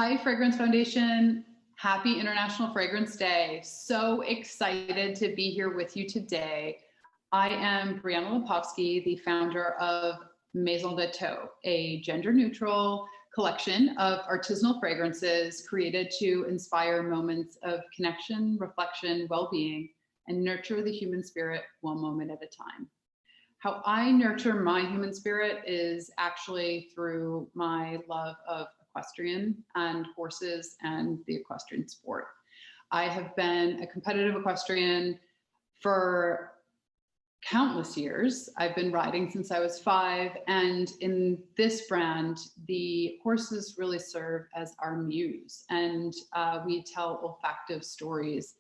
Hi, Fragrance Foundation. Happy International Fragrance Day. So excited to be here with you today. I am Brianna Lipovsky, the founder of Maison, a gender-neutral collection of artisanal fragrances created to inspire moments of connection, reflection, well-being, and nurture the human spirit one moment at a time. How I nurture my human spirit is actually through my love of equestrian and horses and the equestrian sport. I have been a competitive equestrian for countless years. I've been riding since I was 5, and in this brand, the horses really serve as our muse, and we tell olfactive stories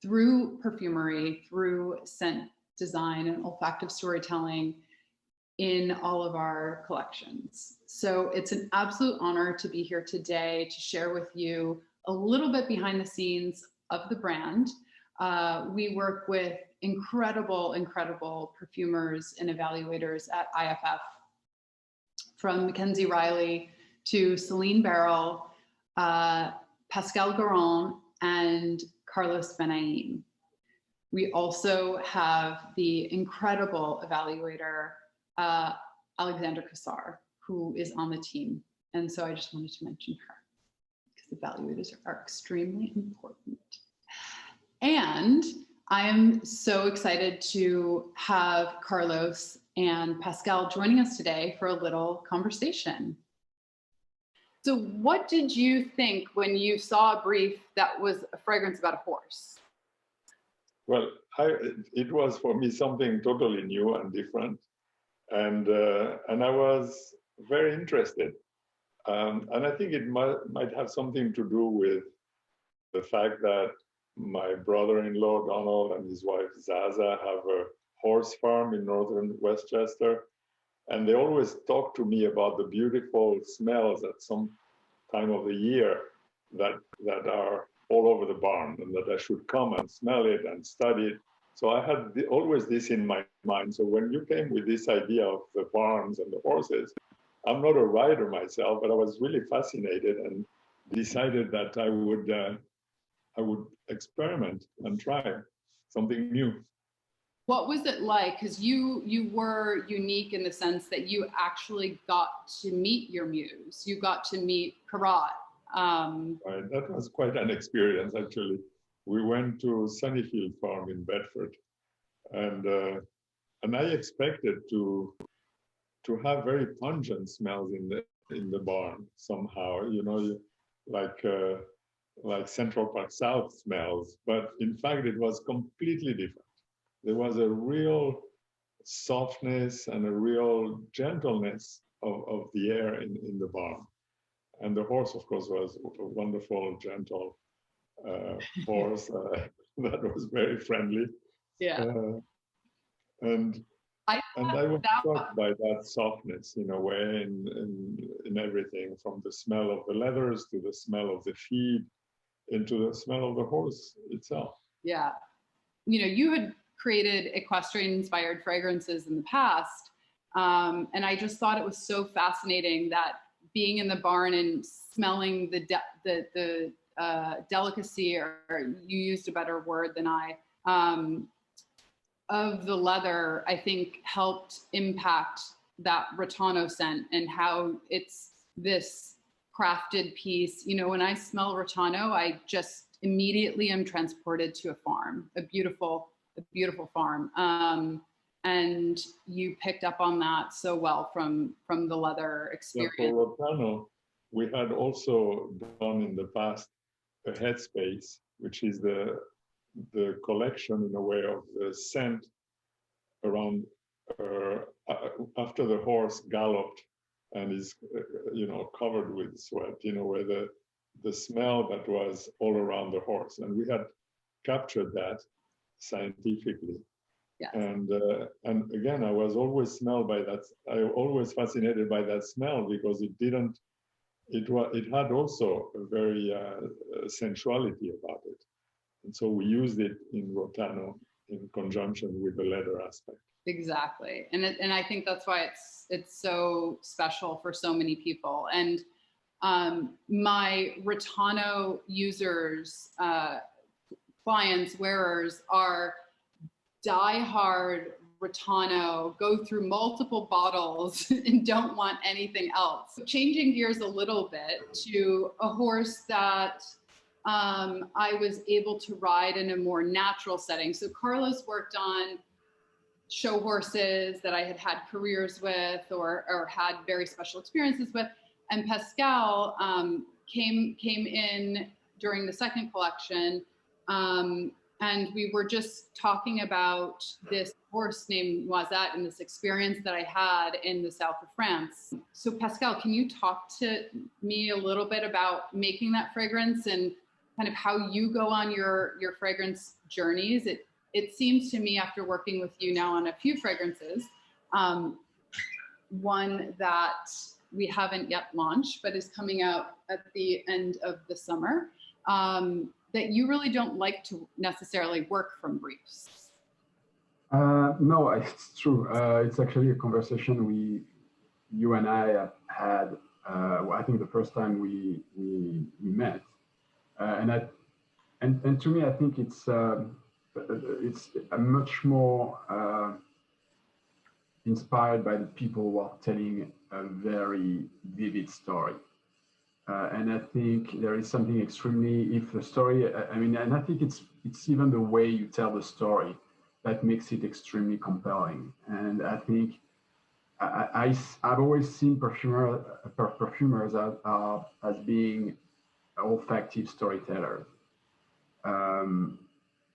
through perfumery, through scent design and olfactive storytelling in all of our collections. So it's an absolute honor to be here today to share with you a little bit behind the scenes of the brand. We work with incredible perfumers and evaluators at IFF, from Mackenzie Riley to Celine Barrel, Pascal Gaurin, and Carlos Benaïm. We also have the incredible evaluator, Alexander Kassar, who is on the team. And so I just wanted to mention her because evaluators are extremely important. And I am so excited to have Carlos and Pascal joining us today for a little conversation. So what did you think when you saw a brief that was a fragrance about a horse? Well, it was for me something totally new and different, and I was very interested, and I think it might have something to do with the fact that my brother-in-law Donald and his wife Zaza have a horse farm in northern Westchester, and they always talk to me about the beautiful smells at some time of the year that are all over the barn, and that I should come and smell it and study it. So I had always this in my mind. So when you came with this idea of the barns and the horses, I'm not a rider myself, but I was really fascinated and decided that I would experiment and try something new. What was it like? Because you were unique in the sense that you actually got to meet your muse. You got to meet Karat. Right. That was quite an experience, actually. We went to Sunnyfield Farm in Bedford, and I expected to have very pungent smells in the barn somehow, you know, like Central Park South smells. But in fact, it was completely different. There was a real softness and a real gentleness of the air in the barn. And the horse, of course, was a wonderful, gentle horse that was very friendly. Yeah. And I was struck by that softness in a way, in everything, from the smell of the leathers to the smell of the feed, into the smell of the horse itself. Yeah. You know, you had created equestrian-inspired fragrances in the past, and I just thought it was so fascinating that being in the barn and smelling the delicacy, or you used a better word than I, of the leather, I think helped impact that Rotano scent and how it's this crafted piece. You know, when I smell Rotano, I just immediately am transported to a farm, a beautiful farm. And you picked up on that so well from the leather experience. Yeah, for Rotano, we had also done in the past a headspace, which is the collection in a way of the scent around after the horse galloped and is covered with sweat, you know, where the smell that was all around the horse, and we had captured that scientifically. Yes. And again, I was always always fascinated by that smell, because it had also a very sensuality about it. And so we used it in Rotano in conjunction with the leather aspect. Exactly. And I think that's why it's so special for so many people. And My Retano users, clients, wearers are diehard Retano, go through multiple bottles and don't want anything else. Changing gears a little bit to a horse that I was able to ride in a more natural setting. So Carlos worked on show horses that I had had careers with or had very special experiences with. And Pascal came in during the second collection. And we were just talking about this horse named Noisette and this experience that I had in the south of France. So Pascal, can you talk to me a little bit about making that fragrance and kind of how you go on your fragrance journeys? It seems to me, after working with you now on a few fragrances, one that we haven't yet launched, but is coming out at the end of the summer, that you really don't like to necessarily work from briefs. No, it's true. It's actually a conversation you and I have had. I think the first time we met, and to me, I think it's a much more inspired by the people who are telling a very vivid story. And I think there is something extremely, if the story, and I think it's even the way you tell the story that makes it extremely compelling. And I think I've always seen perfumers as being olfactive storytellers.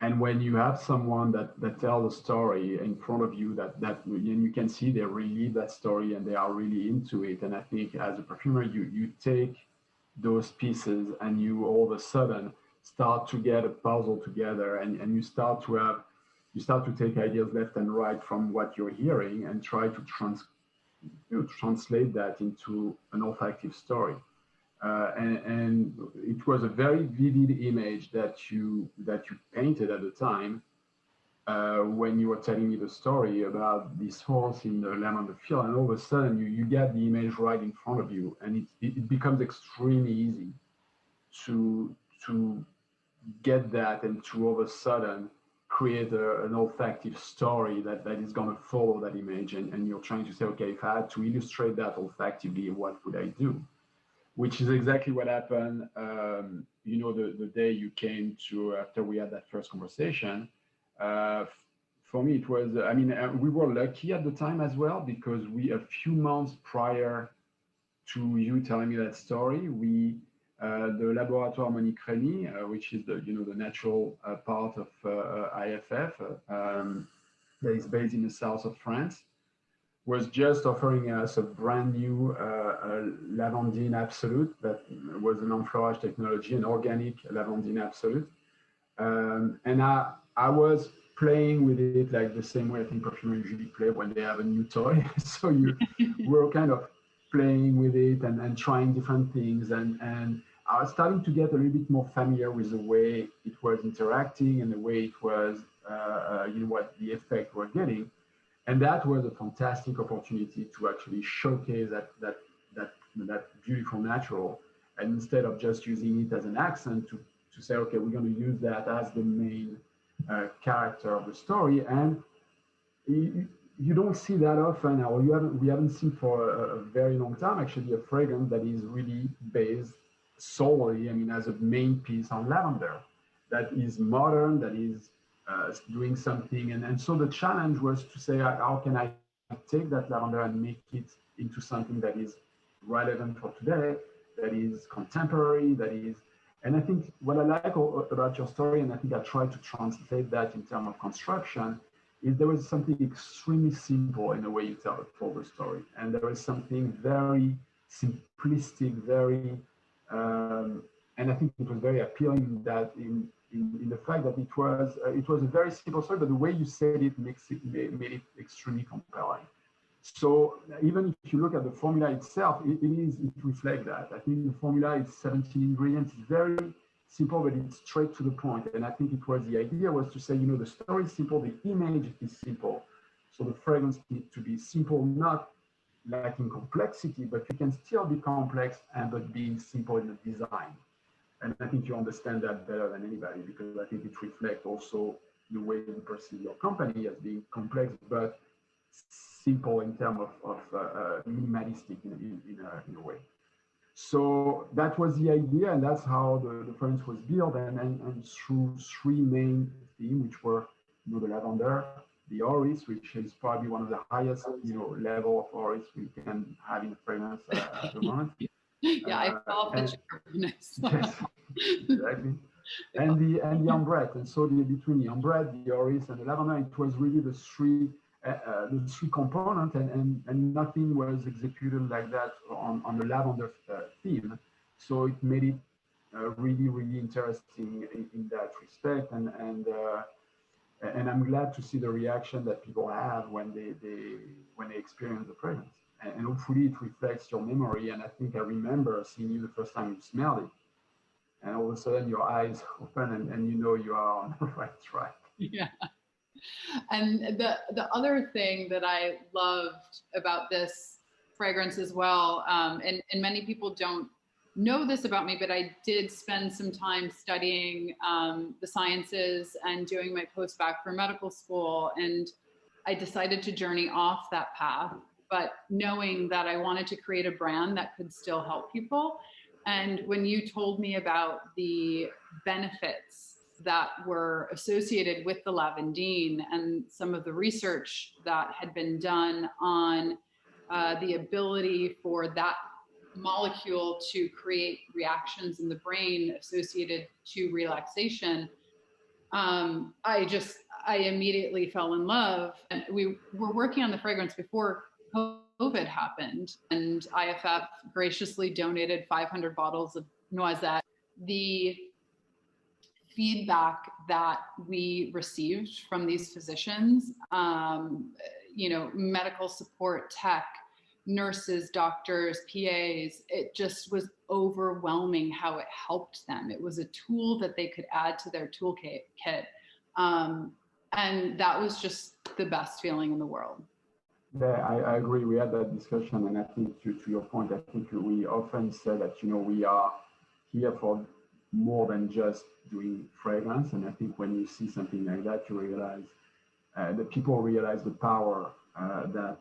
And when you have someone that tells a story in front of you, and you can see they really live that story and they are really into it. And I think as a perfumer, you take those pieces and you all of a sudden start to get a puzzle together, and you start to take ideas left and right from what you're hearing and try to translate that into an olfactive story. And it was a very vivid image that you painted at the time when you were telling me the story about this horse in the lavender field, and all of a sudden you get the image right in front of you, and it becomes extremely easy to get that and to all of a sudden create an olfactive story that is going to follow that image, and you're trying to say, okay, if I had to illustrate that olfactively, what would I do? Which is exactly what happened, the day you came to, after we had that first conversation. For me, it was, we were lucky at the time as well, because a few months prior to you telling me that story, the Laboratoire Monique Remy, which is the natural part of IFF, that is based in the south of France, was just offering us a brand new Lavandine Absolute that was an enfleurage technology, an organic Lavandine Absolute. And I was playing with it like the same way I think perfumers usually play when they have a new toy. So we're kind of playing with it and trying different things. And I was starting to get a little bit more familiar with the way it was interacting and the way it was, what the effect we're getting. And that was a fantastic opportunity to actually showcase that beautiful natural. And instead of just using it as an accent, to say, okay, we're going to use that as the main character of the story. And you don't see that often, or we haven't seen for a very long time, actually, a fragrance that is really based solely, as a main piece on lavender, that is modern, that is doing something. And so the challenge was to say, how can I take that lavender and make it into something that is relevant for today, that is contemporary, and I think what I like about your story, and I think I tried to translate that in terms of construction, is there was something extremely simple in the way you tell the story. And there was something very simplistic, and I think it was very appealing that in the fact that it was a very simple story, but the way you said it made it extremely compelling. So even if you look at the formula itself, it reflects that. I think the formula is 17 ingredients. It's very simple, but it's straight to the point. And I think the idea was to say, the story is simple, the image is simple. So the fragrance needs to be simple, not lacking complexity, but you can still be complex and but being simple in the design. And I think you understand that better than anybody, because I think it reflects also the way you perceive your company as being complex, but simple in terms of minimalistic in a way. So that was the idea, and that's how the fragrance was built, and through three main themes, which were, the lavender, the orris, which is probably one of the highest, level of orris we can have in a fragrance at the moment. Yeah, I saw a picture. Yes, exactly. And the ambrette, and so between the ambrette, the orris, and the lavender, it was really the three components, and nothing was executed like that on the lavender theme. So it made it really, really interesting in that respect, and I'm glad to see the reaction that people have when they experience the fragrance. And hopefully it reflects your memory. And I think I remember seeing you the first time you smelled it, and all of a sudden your eyes open, and you are on the right track. Yeah. And the other thing that I loved about this fragrance as well, and many people don't know this about me, but I did spend some time studying the sciences and doing my post-bac for medical school. And I decided to journey off that path, but knowing that I wanted to create a brand that could still help people. And when you told me about the benefits that were associated with the lavandine and some of the research that had been done on the ability for that molecule to create reactions in the brain associated to relaxation, I immediately fell in love. And we were working on the fragrance before COVID happened, and IFF graciously donated 500 bottles of Noisette. The feedback that we received from these physicians, medical support, tech, nurses, doctors, PAs, it just was overwhelming how it helped them. It was a tool that they could add to their toolkit. And that was just the best feeling in the world. Yeah, I agree. We had that discussion, and I think to your point, I think we often say that, we are here for more than just doing fragrance. And I think when you see something like that, you realize that people realize the power that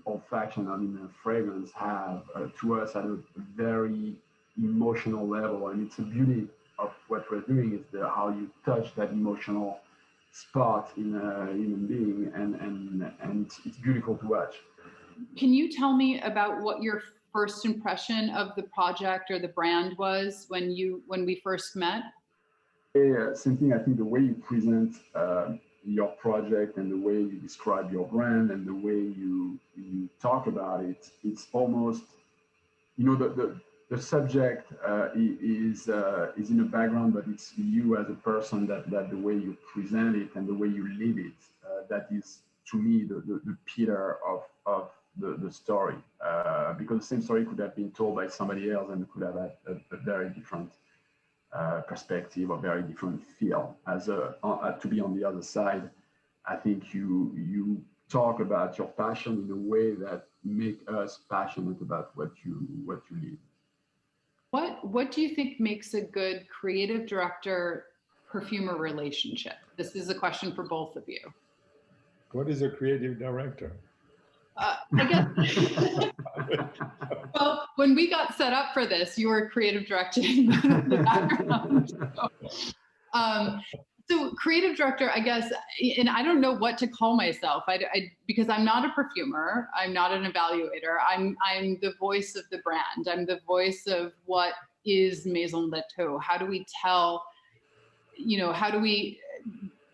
olfaction, fragrance have to us at a very emotional level. And it's the beauty of what we're doing is how you touch that emotional spot in a human being, and it's beautiful to watch. Can you tell me about what your first impression of the project or the brand was when we first met? Yeah, same thing. I think the way you present your project and the way you describe your brand and the way you talk about it, it's almost, the subject is in the background, but it's you as a person that the way you present it and the way you live it, that is to me the pillar of the story, because the same story could have been told by somebody else and could have had a very different perspective or very different feel. To be on the other side, I think you talk about your passion in a way that make us passionate about what you live. What do you think makes a good creative director perfumer relationship? This is a question for both of you. What is a creative director? I guess. Well, when we got set up for this, you were creative directing the background. So creative director, I guess, and I don't know what to call myself. Because I'm not a perfumer. I'm not an evaluator. I'm the voice of the brand. I'm the voice of what is Maison Leto. How do we tell,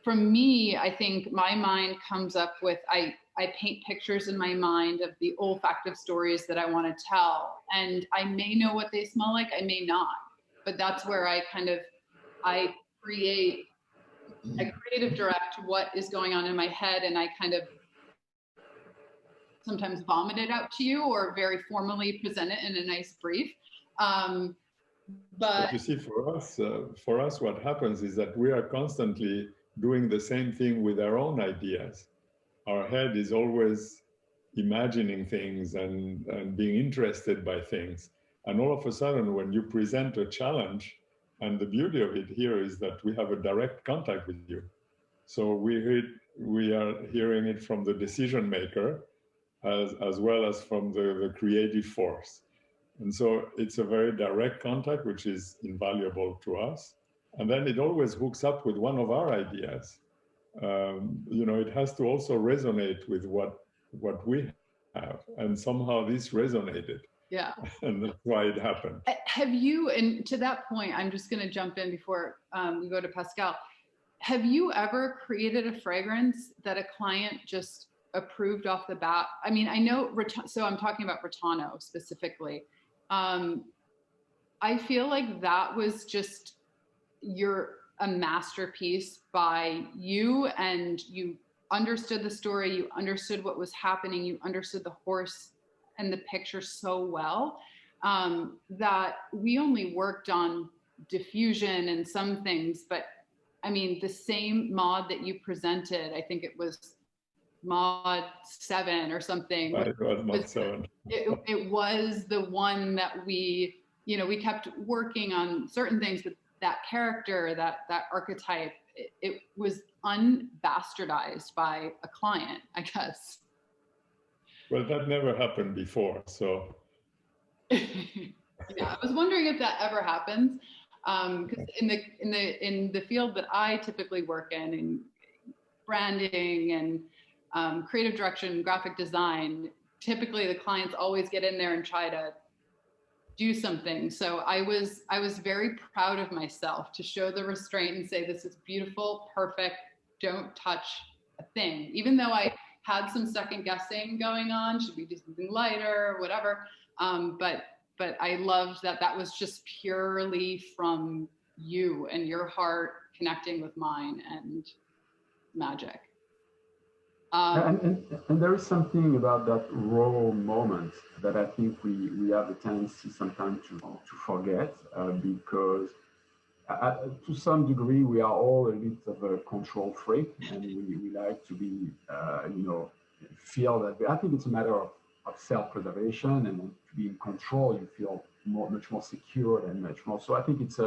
from me, I think my mind comes up with, I paint pictures in my mind of the olfactive stories that I want to tell. And I may know what they smell like, I may not. But that's where I creative direct what is going on in my head, and I kind of sometimes vomit it out to you or very formally present it in a nice brief. But you see, for us, what happens is that we are constantly doing the same thing with our own ideas. Our head is always imagining things and being interested by things. And all of a sudden, when you present a challenge, and the beauty of it here is that we have a direct contact with you. So we are hearing it from the decision maker as well as from the creative force. And so it's a very direct contact, which is invaluable to us. And then it always hooks up with one of our ideas. It has to also resonate with what we have. And somehow this resonated. Yeah. And that's why it happened. Have you, and to that point, I'm just going to jump in before we go to Pascal. Have you ever created a fragrance that a client just approved off the bat? I mean, I know, so I'm talking about Retano specifically. I feel like that was just a masterpiece by you, and you understood the story, you understood what was happening, you understood the horse and the picture so well, that we only worked on diffusion and some things, but I mean, the same mod that you presented, I think it was mod 7 or something. It was mod 7. It was the one that we kept working on certain things, but that character, that archetype, it was unbastardized by a client, I guess. Well, that never happened before, so. Yeah, I was wondering if that ever happens, because in the field that I typically work in branding and creative direction, graphic design, typically the clients always get in there and try to do something. So I was very proud of myself to show the restraint and say, this is beautiful, perfect, don't touch a thing. Even though I had some second guessing going on, should we do something lighter, whatever. But I loved that was just purely from you and your heart connecting with mine, and magic. And there is something about that raw moment that I think we have a tendency sometimes to forget, because to some degree we are all a bit of a control freak, and we like to be, feel that. I think it's a matter of self-preservation, and to be in control, you feel much more secure and much more. So I think it's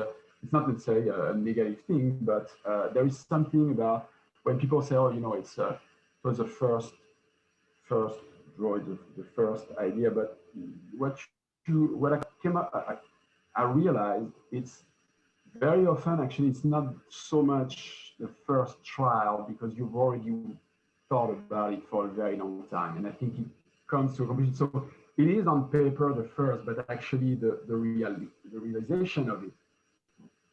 not necessarily a negative thing, but there is something about when people say, oh, it was the first droid, the first idea. But what I realized it's very often actually it's not so much the first trial, because you've already thought about it for a very long time, and I think it comes to a conclusion. So it is on paper the first, but actually the realization of it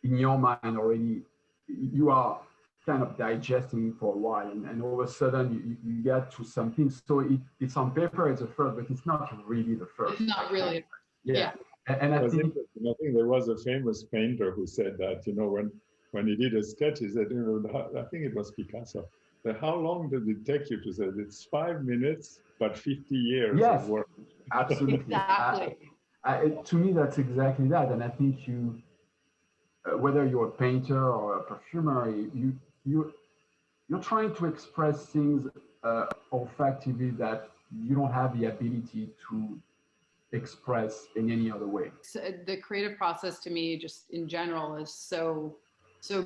in your mind already, you are kind of digesting for a while, and all of a sudden you get to something. So it's on paper it's the first, but it's not really the first. It's not really. Yeah. And I think there was a famous painter who said that, when he did a sketch, he said, I think it was Picasso. But how long did it take you to say it? It's 5 minutes, but 50 years of work. Absolutely. Exactly. To me, that's exactly that. And I think whether you're a painter or a perfumer, you're trying to express things olfactively that you don't have the ability to express in any other way. So the creative process to me, just in general, is so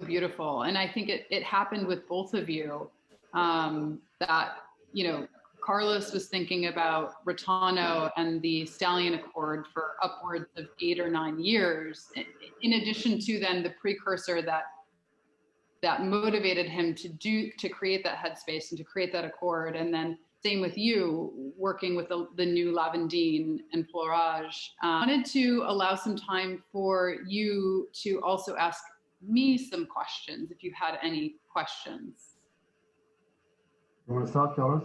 beautiful. And I think it happened with both of you, that, Carlos was thinking about Retano and the Stallion Accord for upwards of 8 or 9 years, in addition to then the precursor that motivated him to create that headspace and to create that accord. And then same with you, working with the new Lavandine and Florage. I wanted to allow some time for you to also ask me some questions, if you had any questions. You want to start, Carlos?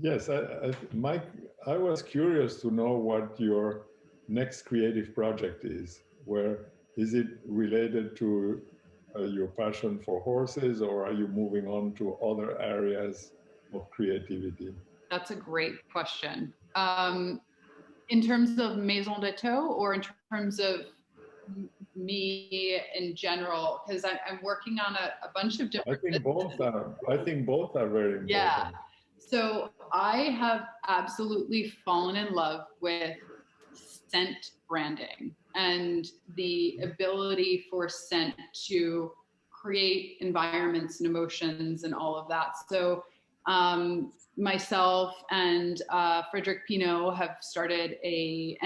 Yes, Mike, I was curious to know what your next creative project is. Is it related to your passion for horses, or are you moving on to other areas of creativity? That's a great question. In terms of Maison de Taux, or in terms of me in general? Because I'm working on a bunch of different. I think both are very important. Yeah. So I have absolutely fallen in love with scent branding and the ability for scent to create environments and emotions and all of that. So myself and Frederick Pinault have started a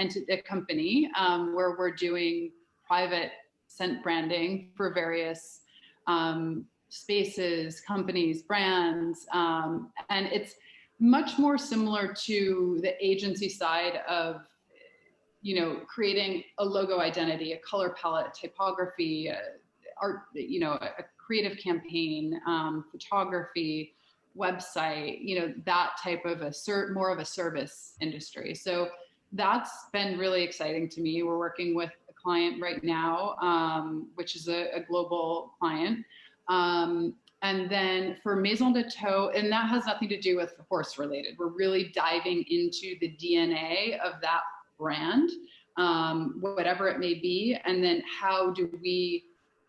company where we're doing private scent branding for various spaces, companies, brands, and it's much more similar to the agency side of, you know, creating a logo identity, a color palette, typography, art, you know, a creative campaign, photography, website, you know, that type of more of a service industry. So that's been really exciting to me. We're working with a client right now, which is a global client. And then for Maison de Toe, and that has nothing to do with horse related. We're really diving into the DNA of that brand, whatever it may be. And then how do we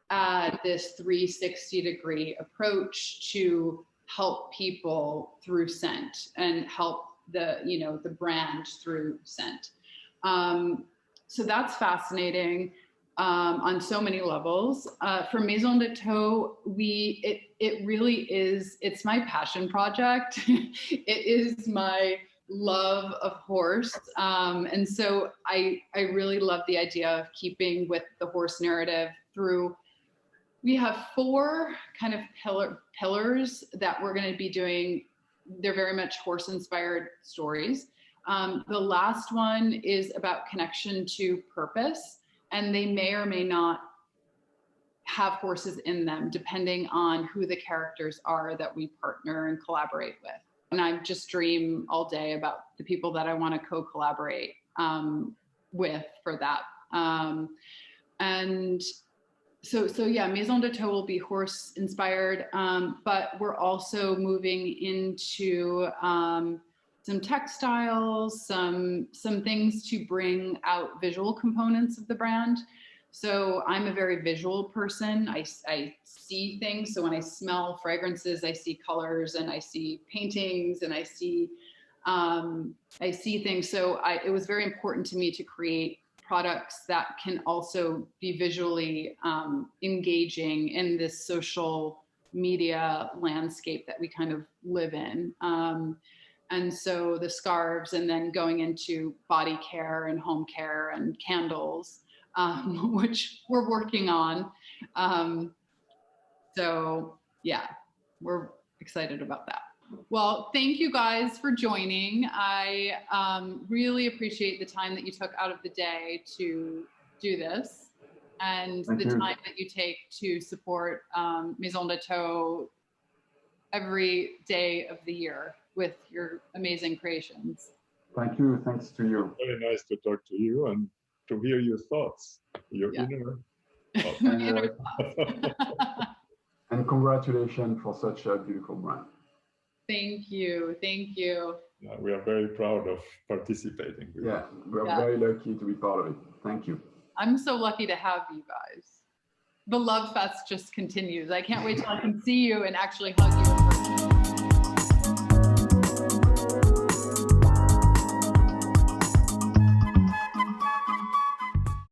add this 360-degree approach to help people through scent and help the, you know, the brand through scent. So that's fascinating. On so many levels. For Maison de Toe, it really is, it's my passion project. It is my love of horse. And so I really love the idea of keeping with the horse narrative through. We have 4 kind of pillars that we're going to be doing. They're very much horse inspired stories. The last one is about connection to purpose. And they may or may not have horses in them, depending on who the characters are that we partner and collaborate with. And I just dream all day about the people that I want to co-collaborate with for that. And so yeah, Maison de Toe will be horse inspired, but we're also moving into some textiles, some things to bring out visual components of the brand. So I'm a very visual person. I see things. So when I smell fragrances, I see colors and I see paintings and I see things. So it was very important to me to create products that can also be visually engaging in this social media landscape that we kind of live in. And so the scarves, and then going into body care and home care and candles, which we're working on. So yeah, we're excited about that. Well, thank you guys for joining. I really appreciate the time that you took out of the day to do this, and the time that you take to support Maison de Toe every day of the year with your amazing creations. Thank you. Thanks to you. Very nice to talk to you and to hear your thoughts, your inner thoughts. And congratulations for such a beautiful brand. Thank you. Thank you. Yeah, we are very proud of participating. We're very lucky to be part of it. Thank you. I'm so lucky to have you guys. The love fest just continues. I can't wait till I can see you and actually hug you in person.